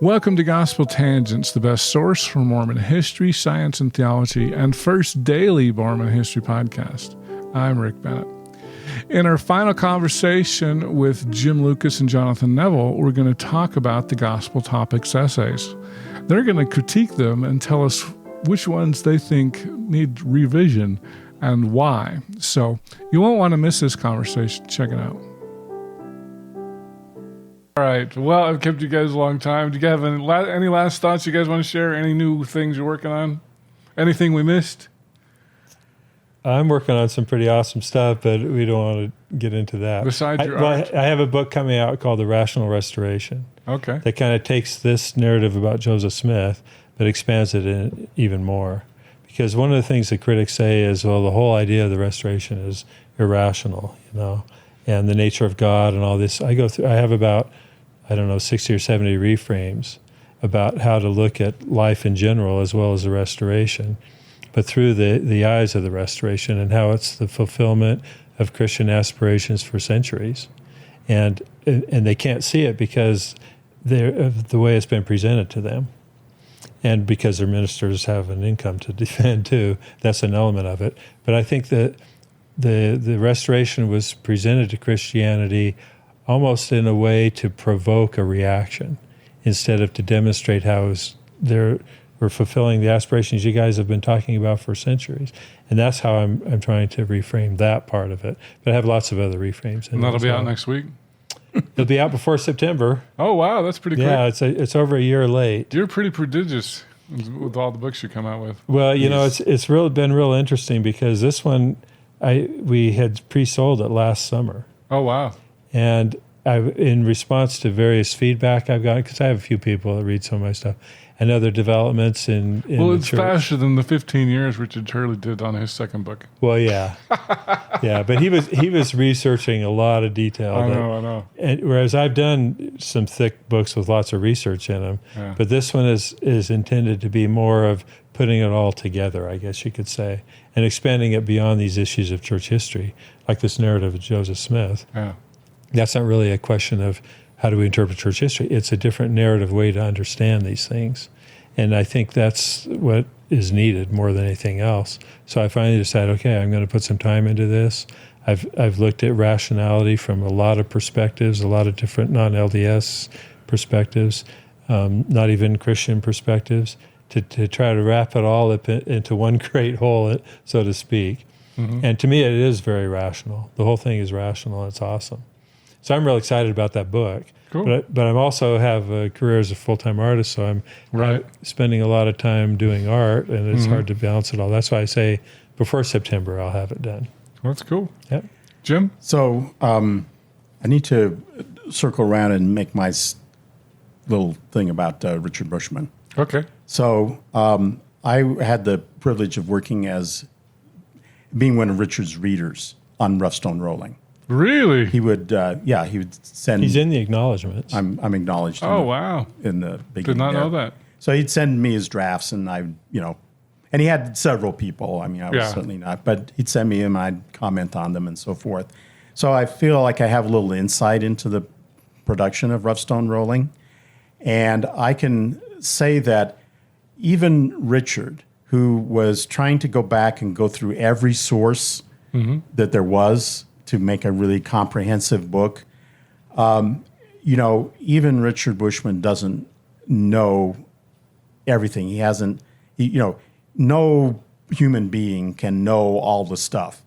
Welcome to Gospel Tangents, the best source for Mormon history, science, and theology, and first daily Mormon history podcast. I'm Rick Bennett. In our final conversation with Jim Lucas and Jonathan Neville, we're going to talk about the Gospel Topics essays. They're going to critique them and tell us which ones they think need revision and why. So you won't want to miss this conversation. Check it out. All right. Well, I've kept you guys a long time. Do you have any last thoughts you guys want to share? Any new things you're working on? Anything we missed? I'm working on some pretty awesome stuff, but we don't want to get into that. Besides your art? I have a book coming out called The Rational Restoration. Okay. That kind of takes this narrative about Joseph Smith, but expands it in even more. Because one of the things that critics say is, well, the whole idea of the restoration is irrational, and the nature of God and all this. I have about 60 or 70 reframes about how to look at life in general as well as the restoration, but through the eyes of the restoration and how it's the fulfillment of Christian aspirations for centuries. And they can't see it because of the way it's been presented to them. And because their ministers have an income to defend too, that's an element of it. But I think that the restoration was presented to Christianity almost in a way to provoke a reaction instead of to demonstrate how we're fulfilling the aspirations you guys have been talking about for centuries. And that's how I'm trying to reframe that part of it. But I have lots of other reframes. And that'll be out next week? It'll be out before September. Oh, wow. That's pretty quick. Yeah, it's over a year late. You're pretty prodigious with all the books you come out with. Well, it's been real interesting because this one, we had pre-sold it last summer. Oh, wow. And in response to various feedback I've gotten, because I have a few people that read some of my stuff, and other developments in well, the it's church. faster than the 15 years Richard Hurley did on his second book. Well, yeah. Yeah, but he was researching a lot of detail. I know. And whereas I've done some thick books with lots of research in them, yeah. But this one is intended to be more of putting it all together, I guess you could say, and expanding it beyond these issues of church history, like this narrative of Joseph Smith. Yeah. That's not really a question of how do we interpret church history. It's a different narrative way to understand these things. And I think that's what is needed more than anything else. So I finally decided, okay, I'm going to put some time into this. I've looked at rationality from a lot of perspectives, a lot of different non-LDS perspectives, not even Christian perspectives, to try to wrap it all up into one great whole, so to speak. Mm-hmm. And to me, it is very rational. The whole thing is rational, and it's awesome. So I'm real excited about that book. Cool. But I'm also have a career as a full-time artist, so I'm spending a lot of time doing art, and it's hard to balance it all. That's why I say before September I'll have it done. Well, that's cool. Yep. Jim? So I need to circle around and make my little thing about Richard Bushman. Okay. So I had the privilege of being one of Richard's readers on Rough Stone Rolling. Really? He would send. He's in the acknowledgments. I'm acknowledged. Wow! In the beginning, did not know that. So he'd send me his drafts, and and he had several people. I mean, I was certainly not, but he'd send me them. I'd comment on them and so forth. So I feel like I have a little insight into the production of Rough Stone Rolling, and I can say that even Richard, who was trying to go back and go through every source that there was to make a really comprehensive book. Even Richard Bushman doesn't know everything. He hasn't, no human being can know all the stuff.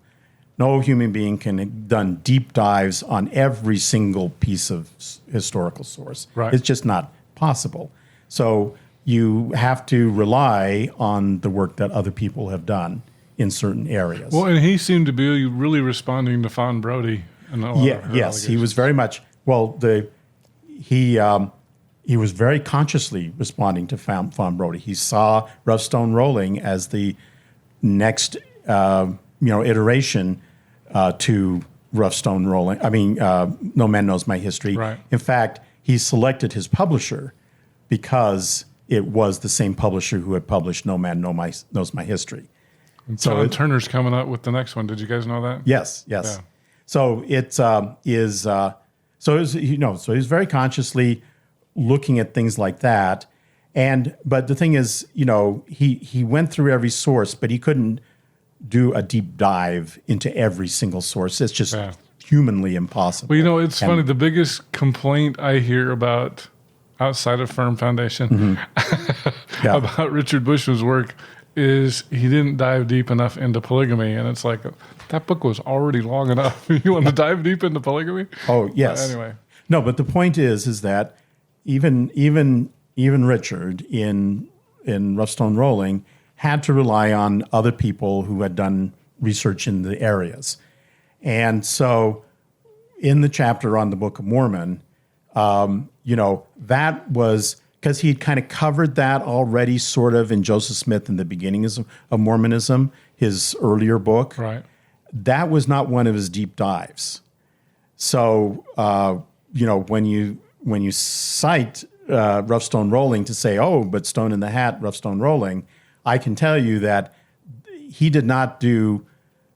No human being can have done deep dives on every single piece of historical source. Right. It's just not possible. So you have to rely on the work that other people have done in certain areas. Well, and he seemed to be really responding to Fawn Brody. And yes, he was very much. Well, he was very consciously responding to Fawn Brody. He saw Rough Stone Rolling as the next, iteration to Rough Stone Rolling. I mean, No Man Knows My History. Right. In fact, he selected his publisher because it was the same publisher who had published No Man Knows My History. And so Turner's coming up with the next one. Did you guys know that? Yes. Yeah. So it is. So he's very consciously looking at things like that. But the thing is, he went through every source, but he couldn't do a deep dive into every single source. It's just humanly impossible. Well, it's funny. The biggest complaint I hear about outside of Firm Foundation about Richard Bushman's work is he didn't dive deep enough into polygamy. And it's like, that book was already long enough. You want to dive deep into polygamy? Oh, yes. Anyway. No, but the point is that even Richard in Rough Stone Rolling had to rely on other people who had done research in the areas. And so in the chapter on the Book of Mormon, that was because he'd kind of covered that already sort of in Joseph Smith in the beginnings of Mormonism, his earlier book. Right. That was not one of his deep dives. So, when you cite Rough Stone Rolling to say, oh, but Stone in the Hat, Rough Stone Rolling, I can tell you that he did not do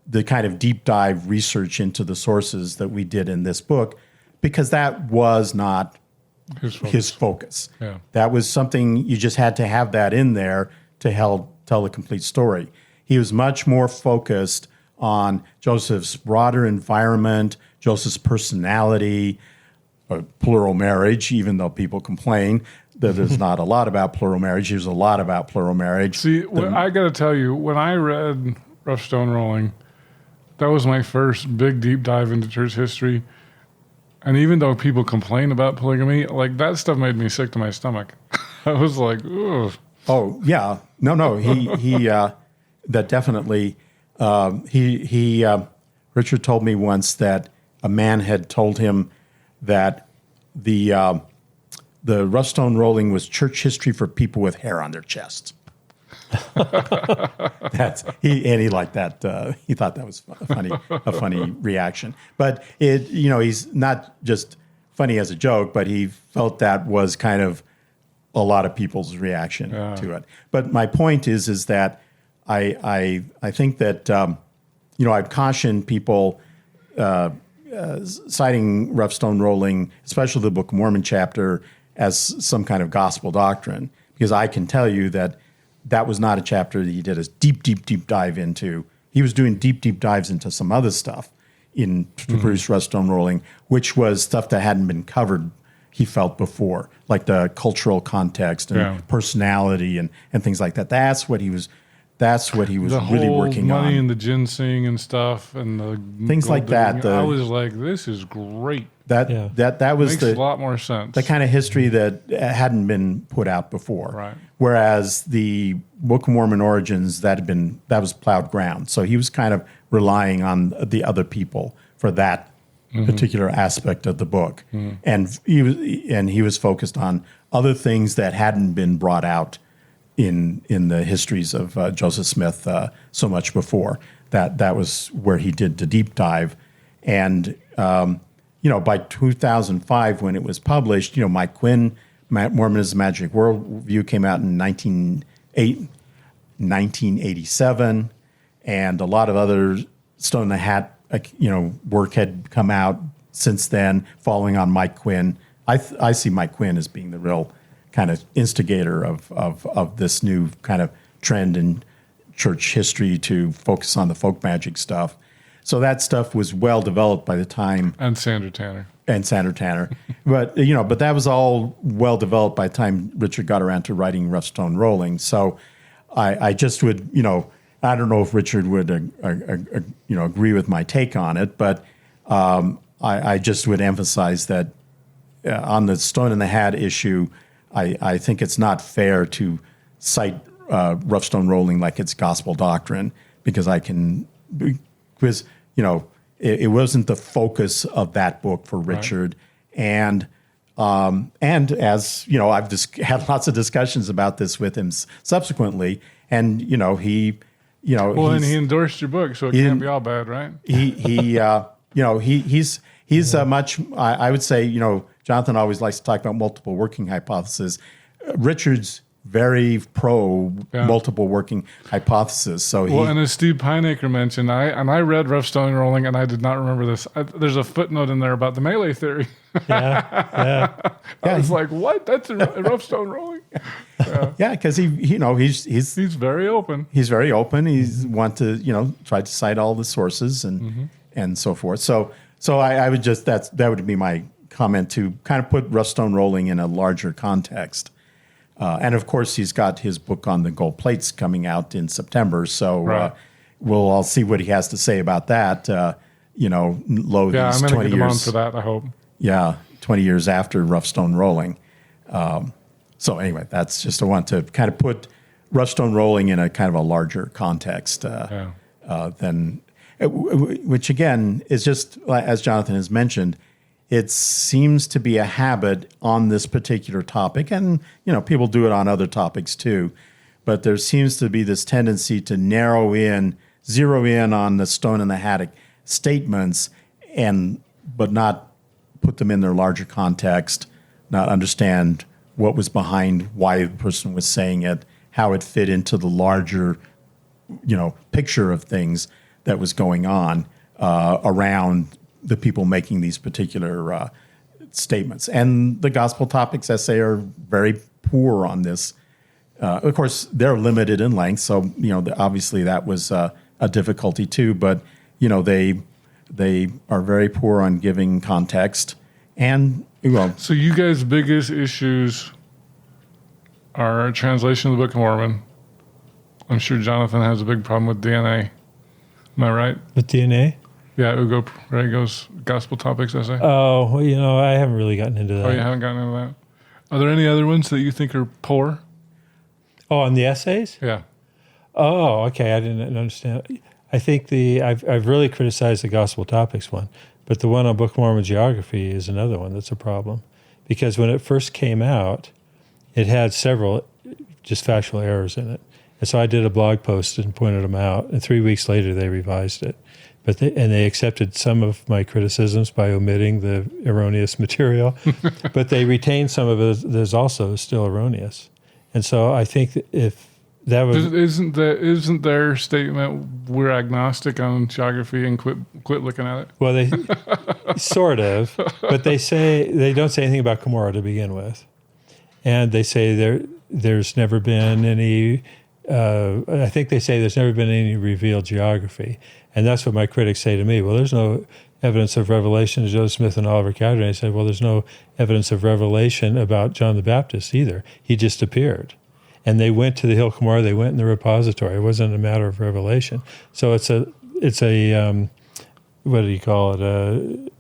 the kind of deep dive research into the sources that we did in this book, because that was not his focus. Yeah. That was something you just had to have that in there to tell the complete story. He was much more focused on Joseph's broader environment, Joseph's personality, plural marriage, even though people complain that there's not a lot about plural marriage. There's a lot about plural marriage. See, I got to tell you, when I read Rough Stone Rolling, that was my first big deep dive into church history. And even though people complain about polygamy, like that stuff made me sick to my stomach. I was like, ugh. Oh, yeah. No, he that definitely, Richard told me once that a man had told him that the Rough Stone Rolling was church history for people with hair on their chest. He liked that. He thought that was a funny reaction. But he's not just funny as a joke, but he felt that was kind of a lot of people's reaction to it. But my point is that I think that I've cautioned people citing Rough Stone Rolling, especially the Book of Mormon chapter, as some kind of gospel doctrine, because I can tell you that was not a chapter that he did a deep dive into. He was doing deep dives into some other stuff to produce Rough Stone Rolling, which was stuff that hadn't been covered, he felt, before, like the cultural context and personality and things like that. That's what he was really working on. The money and the ginseng and stuff and the things like that. I was like, this is great. That was makes a lot more sense. The kind of history that hadn't been put out before. Right. Whereas the Book of Mormon origins, that was plowed ground. So he was kind of relying on the other people for that particular aspect of the book, and he was focused on other things that hadn't been brought out in the histories of Joseph Smith so much before. That was where he did the deep dive, and by 2005 when it was published, Mike Quinn, Mormonism Magic Worldview came out in 1987, and a lot of other Stone in the Hat work had come out since then, following on Mike Quinn. I see Mike Quinn as being the real kind of instigator of this new kind of trend in church history to focus on the folk magic stuff. So that stuff was well developed by the time. And Sandra Tanner. But that was all well developed by the time Richard got around to writing Rough Stone Rolling. So I just would, I don't know if Richard would, agree with my take on it, but I just would emphasize that on the Stone in the Hat issue, I think it's not fair to cite Rough Stone Rolling like it's gospel doctrine, because it wasn't the focus of that book for Richard, right. And as I've just had lots of discussions about this with him subsequently, and and he endorsed your book, so it can't be all bad, right? He's much. I would say Jonathan always likes to talk about multiple working hypotheses. Richard's very pro multiple working hypothesis. So and as Steve Pineacre mentioned, I read Rough Stone Rolling, and I did not remember this. There's a footnote in there about the Melee theory. Yeah. I was like, what? That's a Rough Stone Rolling? Yeah, because he's very open. He's very open. He's want to try to cite all the sources and so forth. So I would just that would be my comment to kind of put Rough Stone Rolling in a larger context. And of course, he's got his book on the gold plates coming out in September. So we'll all see what he has to say about that. These I'm going to 20 get him on years for that, I hope. Yeah, 20 years after Rough Stone Rolling. So anyway, that's just I want to kind of put Rough Stone Rolling in a kind of a larger context than, which again is just, as Jonathan has mentioned, it seems to be a habit on this particular topic, and people do it on other topics too. But there seems to be this tendency to zero in on the stone in the haddock statements, but not put them in their larger context, not understand what was behind why the person was saying it, how it fit into the larger, picture of things that was going on around the people making these particular statements. And the Gospel Topics essay are very poor on this. Of course, they're limited in length, so obviously that was a difficulty too. But they are very poor on giving context. And so you guys' biggest issues are translation of the Book of Mormon. I'm sure Jonathan has a big problem with DNA. Am I right? With DNA? Yeah, Ugo Gospel Topics essay. Oh, well, I haven't really gotten into that. Oh, you haven't gotten into that? Are there any other ones that you think are poor? Oh, on the essays? Yeah. Oh, okay. I didn't understand. I think I've really criticized the Gospel Topics one, but the one on Book of Mormon geography is another one that's a problem, because when it first came out, it had several just factual errors in it. And so I did a blog post and pointed them out, and 3 weeks later they revised it. But they accepted some of my criticisms by omitting the erroneous material, but they retained some of it that's also still erroneous. And so I think that if that was isn't their statement we're agnostic on geography and quit looking at it? Well, they sort of, but they don't say anything about Cumorah to begin with, and they say there's never been any. I think they say there's never been any revealed geography. And that's what my critics say to me. Well, there's no evidence of revelation to Joseph Smith and Oliver Cowdery. I said, well, there's no evidence of revelation about John the Baptist either. He just appeared. And they went to the Hill Cumorah. They went in the repository. It wasn't a matter of revelation. So it's a what do you call it?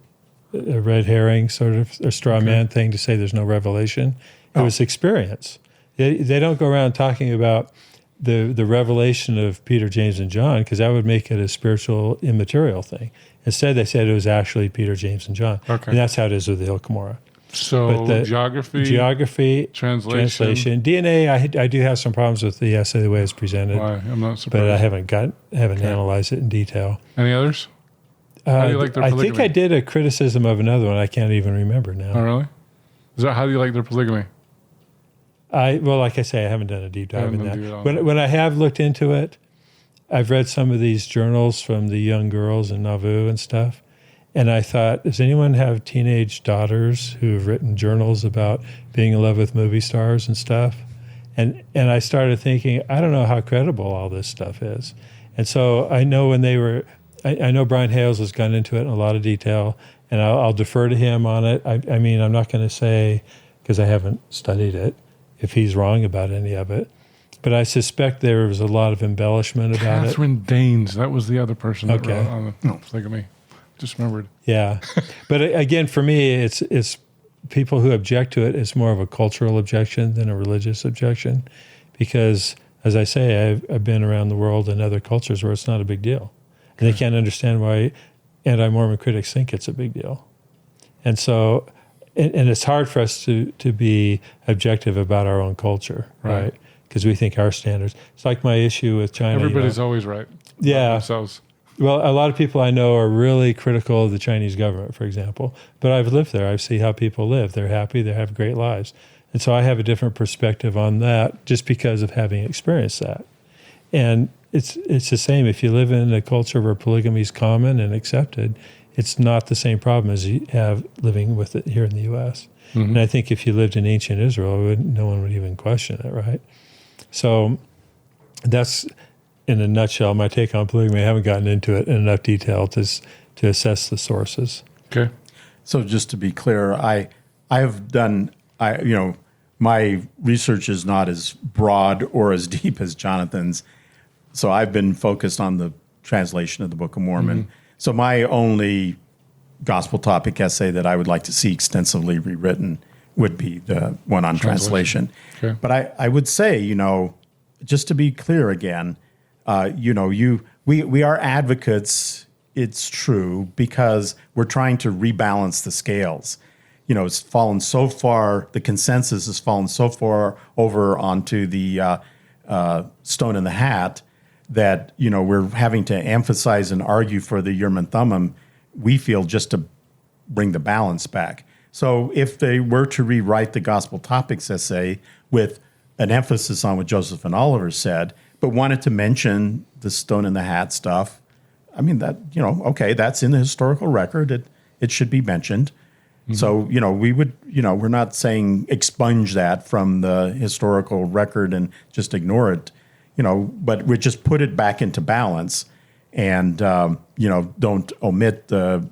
A red herring sort of, a straw man thing to say there's no revelation. It was experience. They don't go around talking about the revelation of Peter, James, and John, because that would make it a spiritual immaterial thing. Instead, they said it was actually Peter, James, and John. Okay. And that's how it is with the Hill Cumorah. So geography, translation. DNA, I do have some problems with the essay the way it's presented. Why? I'm not surprised. But I haven't analyzed it in detail. Any others? How do you like their polygamy? I think I did a criticism of another one. I can't even remember now. Oh, really? How do you like their polygamy? Well, like I say, I haven't done a deep dive in that. When I have looked into it, I've read some of these journals from the young girls in Nauvoo and stuff, and I thought, does anyone have teenage daughters who have written journals about being in love with movie stars and stuff? And I started thinking, I don't know how credible all this stuff is. And so I know I know Brian Hales has gone into it in a lot of detail, and I'll defer to him on it. I mean, I'm not going to say, because I haven't studied it, if he's wrong about any of it. But I suspect there was a lot of embellishment about Catherine Danes, that was the other person that wrote on the polygamy. Just remembered. Yeah. But again, for me, it's people who object to it, it's more of a cultural objection than a religious objection. Because, as I say, I've been around the world in other cultures where it's not a big deal. And they can't understand why anti-Mormon critics think it's a big deal. And so... And it's hard for us to be objective about our own culture, right? Because we think our standards. It's like my issue with China. Everybody's always right. Yeah. Themselves. Well, a lot of people I know are really critical of the Chinese government, for example. But I've lived there. I see how people live. They're happy. They have great lives. And so I have a different perspective on that just because of having experienced that. And it's the same. If you live in a culture where polygamy is common and accepted, it's not the same problem as you have living with it here in the U.S. Mm-hmm. And I think if you lived in ancient Israel, no one would even question it, right? So that's, in a nutshell, my take on polygamy. I haven't gotten into it in enough detail to assess the sources. Okay. So just to be clear, I have done, my research is not as broad or as deep as Jonathan's. So I've been focused on the translation of the Book of Mormon. Mm-hmm. So my only gospel topic essay that I would like to see extensively rewritten would be the one on translation. Okay. But I would say, just to be clear again, we are advocates, it's true, because we're trying to rebalance the scales. It's fallen so far, the consensus has fallen so far over onto the stone in the hat that, we're having to emphasize and argue for the Urim and Thummim, we feel, just to bring the balance back. So if they were to rewrite the Gospel Topics essay with an emphasis on what Joseph and Oliver said, but wanted to mention the stone in the hat stuff, I mean, that, okay, that's in the historical record. It should be mentioned. Mm-hmm. So, we would, we're not saying expunge that from the historical record and just ignore it, but we just put it back into balance and, don't omit the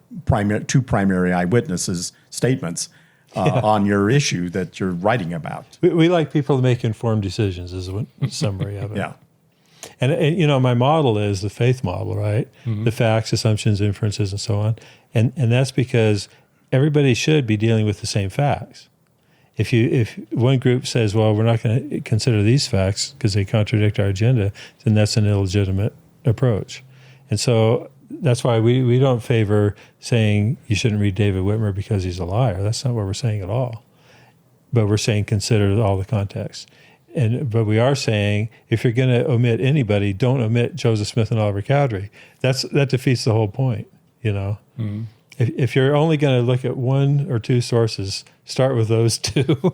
two primary eyewitnesses' statements on your issue that you're writing about. We like people to make informed decisions is a summary of it. Yeah. And my model is the faith model, right? Mm-hmm. The facts, assumptions, inferences, and so on. And that's because everybody should be dealing with the same facts. If one group says, well, we're not going to consider these facts because they contradict our agenda, then that's an illegitimate approach. And so that's why we don't favor saying you shouldn't read David Whitmer because he's a liar. That's not what we're saying at all. But we're saying consider all the context. But we are saying if you're going to omit anybody, don't omit Joseph Smith and Oliver Cowdery. That defeats the whole point, Mm-hmm. If you're only going to look at one or two sources, start with those two.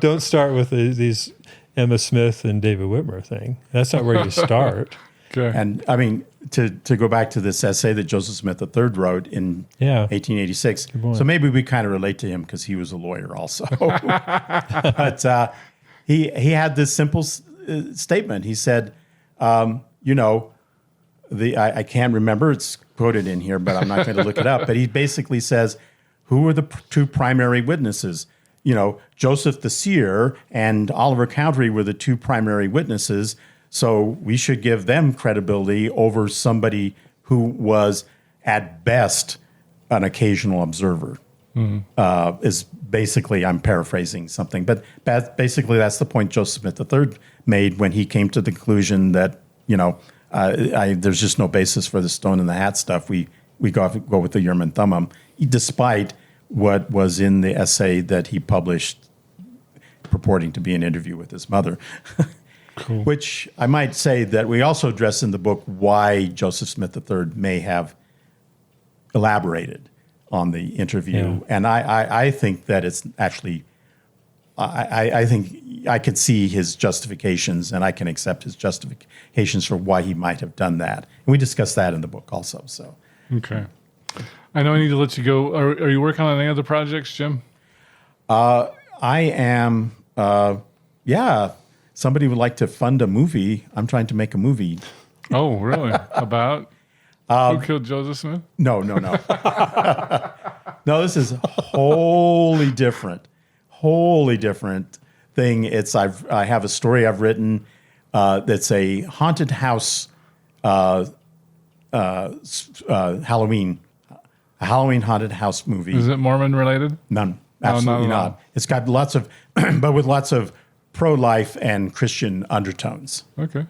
Don't start with these Emma Smith and David Whitmer thing. That's not where you start. Okay. And I mean, to go back to this essay that Joseph Smith III wrote in 1886. So maybe we kind of relate to him because he was a lawyer also. But he had this simple statement. He said, I can't remember, it's quoted in here, but I'm not going to look it up. But he basically says, who were the two primary witnesses? Joseph the seer and Oliver Cowdery were the two primary witnesses. So we should give them credibility over somebody who was, at best, an occasional observer. Mm-hmm. Is basically, I'm paraphrasing something, but basically that's the point Joseph Smith III made when he came to the conclusion that, there's just no basis for the stone in the hat stuff. We go with the Urim and Thummim, despite what was in the essay that he published purporting to be an interview with his mother. Cool. Which I might say that we also address in the book why Joseph Smith III may have elaborated on the interview. Yeah. And I think that it's actually, I think I could see his justifications and I can accept his justifications for why he might have done that. And we discuss that in the book also. So okay. I know I need to let you go. Are you working on any other projects, Jim? I am, yeah. Somebody would like to fund a movie. I'm trying to make a movie. Oh, really? About who killed Joseph Smith? No. No, this is wholly different thing. I have a story I've written that's a haunted house Halloween haunted house movie. Is it Mormon related? None. Absolutely not. It's got lots of, but with lots of pro-life and Christian undertones. Okay.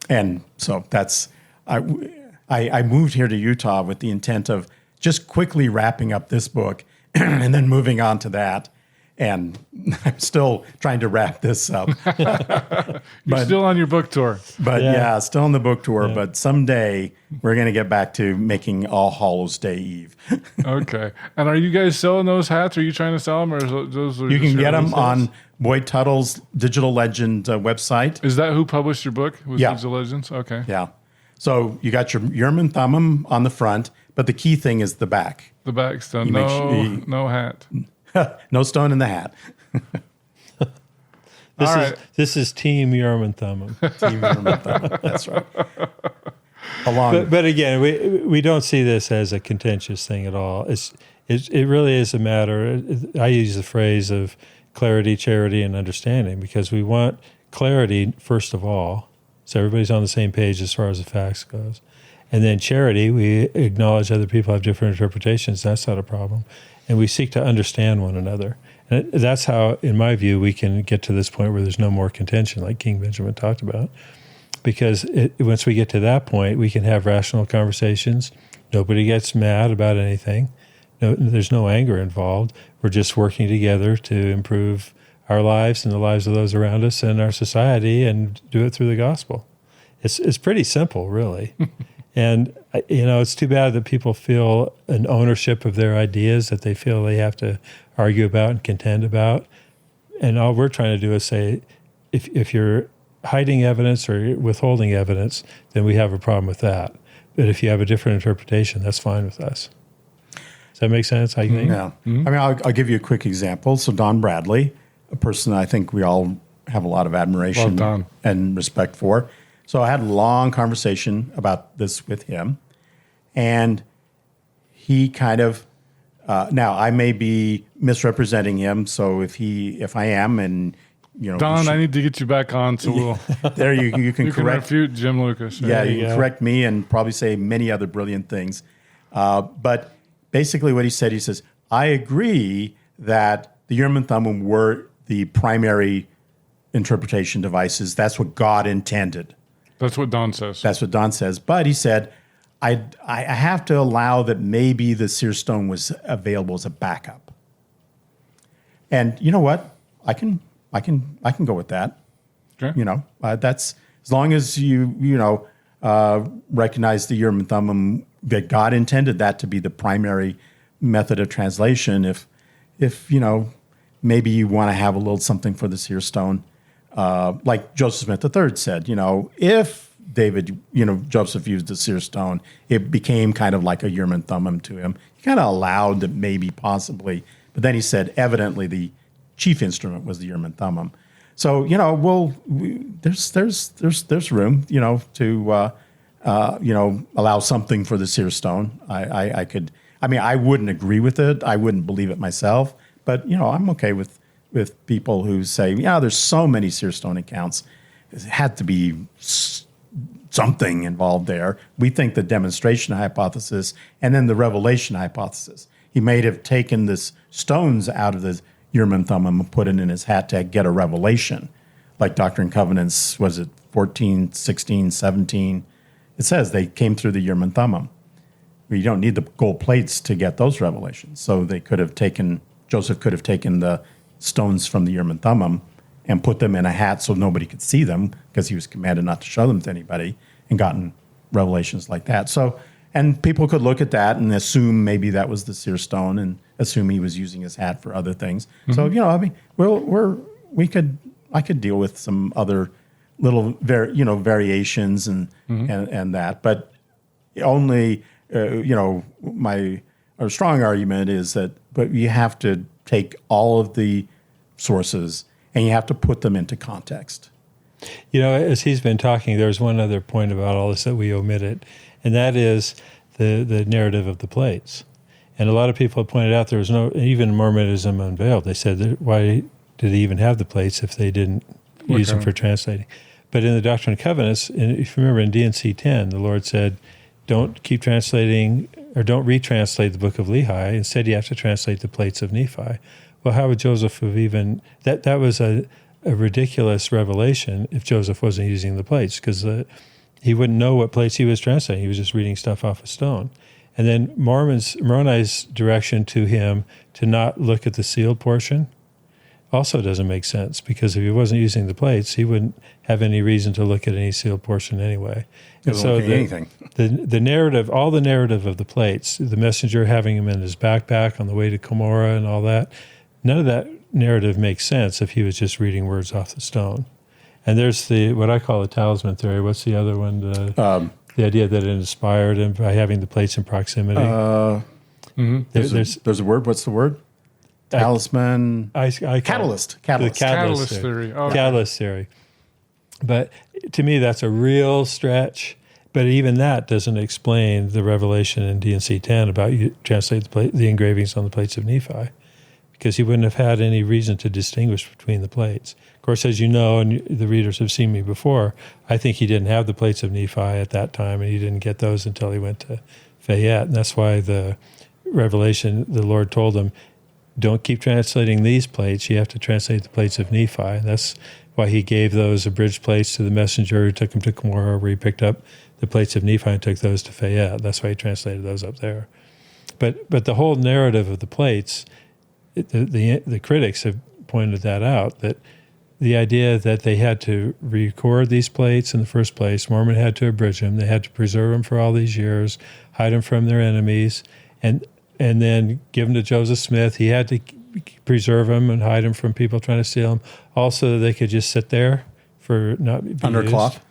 And so that's, I moved here to Utah with the intent of just quickly wrapping up this book and then moving on to that. And I'm still trying to wrap this up. You're still on your book tour. But still on the book tour. Yeah. But someday we're going to get back to making All Hallows Day Eve. Okay. And are you guys selling those hats? Are you trying to sell them? Or those you can get them on Boyd Tuttle's Digital Legend website. Is that who published your book? Digital Legends? Okay. Yeah. So you got your Urim and Thummim on the front, but the key thing is the back. The back stone. No hat. No stone in the hat. This is Team Urim and Thummim. Team Urim and Thummim. That's right. But again, we don't see this as a contentious thing at all. It really is a matter. I use the phrase of clarity, charity, and understanding because we want clarity first of all, so everybody's on the same page as far as the facts goes. And then charity, we acknowledge other people have different interpretations. That's not a problem. And we seek to understand one another. And that's how, in my view, we can get to this point where there's no more contention, like King Benjamin talked about. Because once we get to that point, we can have rational conversations. Nobody gets mad about anything. There's no anger involved. We're just working together to improve our lives and the lives of those around us and our society and do it through the gospel. It's pretty simple, really. And, it's too bad that people feel an ownership of their ideas that they feel they have to argue about and contend about. And all we're trying to do is say, if you're hiding evidence or withholding evidence, then we have a problem with that. But if you have a different interpretation, that's fine with us. Does that make sense? How you think? Yeah. Mm-hmm. I mean, I'll give you a quick example. So Don Bradley, a person I think we all have a lot of admiration and respect for. So I had a long conversation about this with him, and he kind of now I may be misrepresenting him. So if I am, and Don, I need to get you back on. So we'll there you can correct refute Jim Lucas. Yeah, you can correct me and probably say many other brilliant things. But basically, what he says, I agree that the Urim and Thummim were the primary interpretation devices. That's what God intended. That's what Don says. That's what Don says. But he said, I have to allow that maybe the seer stone was available as a backup. And you know what? I can go with that. Okay. That's as long as you recognize the Urim and Thummim, that God intended that to be the primary method of translation. If maybe you want to have a little something for the seer stone. Like Joseph Smith III said, if Joseph used the seer stone, it became kind of like a Urim and Thummim to him. He kind of allowed that maybe possibly, but then he said evidently the chief instrument was the Urim and Thummim. So there's room to allow something for the seer stone. I wouldn't agree with it. I wouldn't believe it myself, but I'm okay with people who say, there's so many seer stone accounts. It had to be something involved there. We think the demonstration hypothesis and then the revelation hypothesis. He may have taken this stones out of the Urim and Thummim and put it in his hat to get a revelation. Like Doctrine and Covenants, was it 14, 16, 17? It says they came through the Urim and Thummim. You don't need the gold plates to get those revelations. So Joseph could have taken the stones from the Urim and Thummim and put them in a hat so nobody could see them because he was commanded not to show them to anybody, and gotten revelations like that. So, and people could look at that and assume maybe that was the seer stone and assume he was using his hat for other things. Mm-hmm. So, I could deal with some other little variations and that, but only our strong argument is that, but you have to take all of the sources and you have to put them into context. As he's been talking, there's one other point about all this that we omitted, and that is the narrative of the plates. And a lot of people have pointed out there was even Mormonism Unveiled. They said, why did they even have the plates if they didn't use them for translating? But in the Doctrine and Covenants, if you remember in D&C 10, the Lord said, don't keep translating or don't retranslate the book of Lehi. Instead, you have to translate the plates of Nephi. Well, how would Joseph have even... That was a ridiculous revelation if Joseph wasn't using the plates, because he wouldn't know what plates he was translating. He was just reading stuff off a stone. And then Moroni's direction to him to not look at the sealed portion also doesn't make sense, because if he wasn't using the plates, he wouldn't have any reason to look at any sealed portion anyway. And so anything. the narrative, all the narrative of the plates, the messenger having him in his backpack on the way to Cumorah and all that, none of that narrative makes sense if he was just reading words off the stone. And there's what I call the talisman theory. What's the other one? The idea that it inspired him by having the plates in proximity. There's a word. What's the word? Talisman. Catalyst. Catalyst. The catalyst theory. Oh, Catalyst theory. But to me, that's a real stretch. But even that doesn't explain the revelation in D&C 10 about you translate the engravings on the plates of Nephi, because he wouldn't have had any reason to distinguish between the plates. Of course, as you know, and the readers have seen me before, I think he didn't have the plates of Nephi at that time, and he didn't get those until he went to Fayette. And that's why the revelation, the Lord told him, don't keep translating these plates. You have to translate the plates of Nephi. And that's why he gave those abridged plates to the messenger who took him to Cumorah, where he picked up the plates of Nephi and took those to Fayette. That's why he translated those up there. But the whole narrative of the plates, the critics have pointed that out, that the idea that they had to record these plates in the first place, Mormon had to abridge them, they had to preserve them for all these years, hide them from their enemies, and then give them to Joseph Smith. He had to preserve them and hide them from people trying to steal them, also they could just sit there for not be Under used. cloth.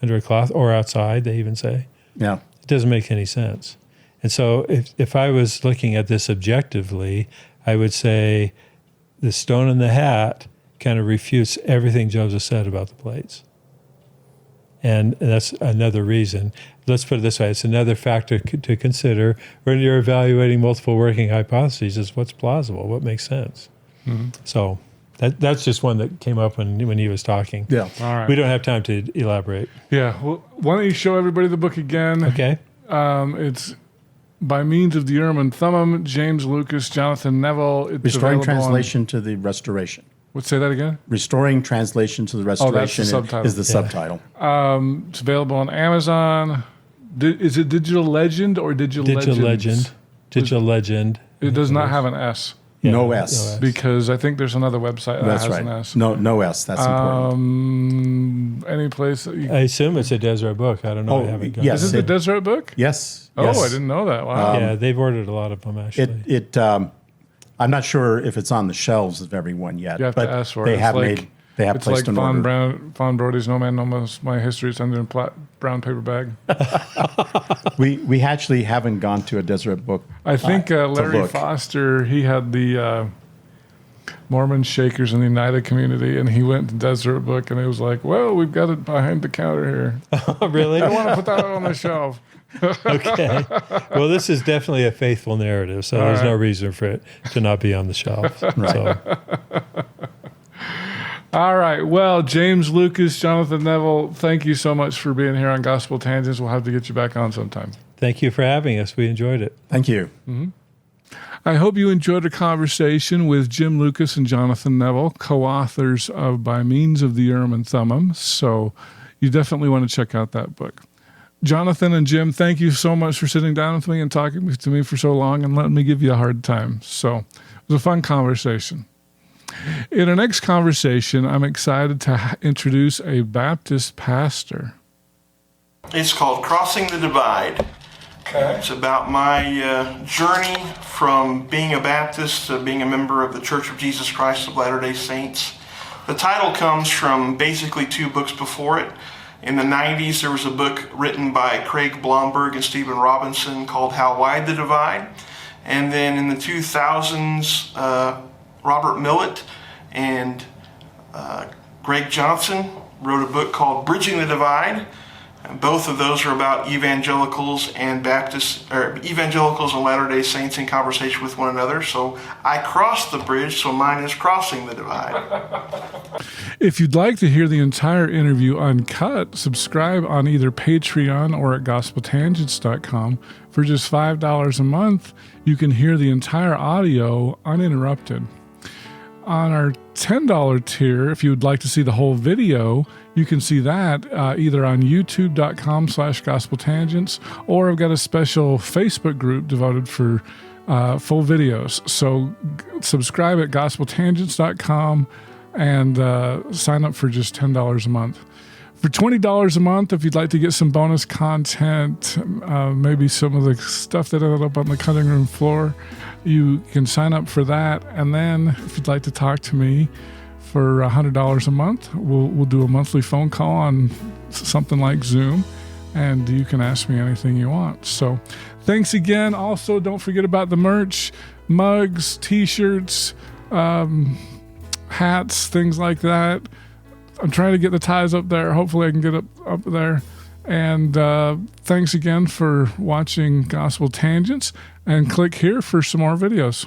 Under a cloth, or outside, they even say. Yeah. It doesn't make any sense. And so if I was looking at this objectively, I would say the stone in the hat kind of refutes everything Joseph said about the plates. And that's another reason. Let's put it this way. It's another factor to consider when you're evaluating multiple working hypotheses, is what's plausible, what makes sense. Mm-hmm. So that's just one that came up when he was talking. Yeah. All right. We don't have time to elaborate. Yeah. Well, why don't you show everybody the book again? Okay. It's By Means of the Urim and Thummim, James Lucas, Jonathan Neville. It's Restoring Translation to the Restoration. Say that again? Restoring Translation to the Restoration is the subtitle. It's available on Amazon. Is it Digital Legend or Digital Legends? Digital Legend. It does not have an S. Yeah, no S. Because I think there's another website that has an S. No S. That's important. Any place that you... I assume it's a Deseret book. I don't know. I haven't gone. Yes. Is it the Deseret book? Yes. Oh, I didn't know that. Wow. Yeah, they've ordered a lot of them, actually. I'm not sure if it's on the shelves of everyone yet. You have to ask for they it. have placed an order. Fawn Brody's No Man Knows My History. It's under a brown paper bag. We actually haven't gone to a Deseret book. I think Larry Foster, he had the Mormon Shakers in the United Community, and he went to Deseret Book, and it was like, well, we've got it behind the counter here. Oh, really? I want to put that on the shelf. Okay. Well, this is definitely a faithful narrative, so there's no reason for it to not be on the shelf. Right. So. All right. Well, James Lucas, Jonathan Neville, thank you so much for being here on Gospel Tangents. We'll have to get you back on sometime. Thank you for having us. We enjoyed it. Thank you. Mm-hmm. I hope you enjoyed a conversation with Jim Lucas and Jonathan Neville, co-authors of By Means of the Urim and Thummim. So you definitely want to check out that book. Jonathan and Jim, thank you so much for sitting down with me and talking to me for so long and letting me give you a hard time. So it was a fun conversation. In our next conversation, I'm excited to introduce a Baptist pastor. It's called Crossing the Divide. Okay. It's about my journey from being a Baptist to being a member of the Church of Jesus Christ of Latter-day Saints. The title comes from basically two books before it. In the 90s, there was a book written by Craig Blomberg and Stephen Robinson called How Wide the Divide. And then in the 2000s, Robert Millett and Greg Johnson wrote a book called Bridging the Divide. And both of those are about evangelicals and Baptists, or evangelicals and Latter-day Saints in conversation with one another. So I crossed the bridge, so mine is Crossing the Divide. If you'd like to hear the entire interview uncut, subscribe on either Patreon or at gospeltangents.com. For just $5 a month, you can hear the entire audio uninterrupted. On our $10 tier, if you would like to see the whole video, you can see that either on youtube.com/gospeltangents, or I've got a special Facebook group devoted for full videos. So subscribe at gospeltangents.com and sign up for just $10 a month. For $20 a month, if you'd like to get some bonus content, maybe some of the stuff that ended up on the cutting room floor, you can sign up for that. And then if you'd like to talk to me for $100 a month, we'll do a monthly phone call on something like Zoom, and you can ask me anything you want. So thanks again. Also, don't forget about the merch, mugs, t-shirts, hats, things like that. I'm trying to get the ties up there. Hopefully I can get up there. And thanks again for watching Gospel Tangents, and click here for some more videos.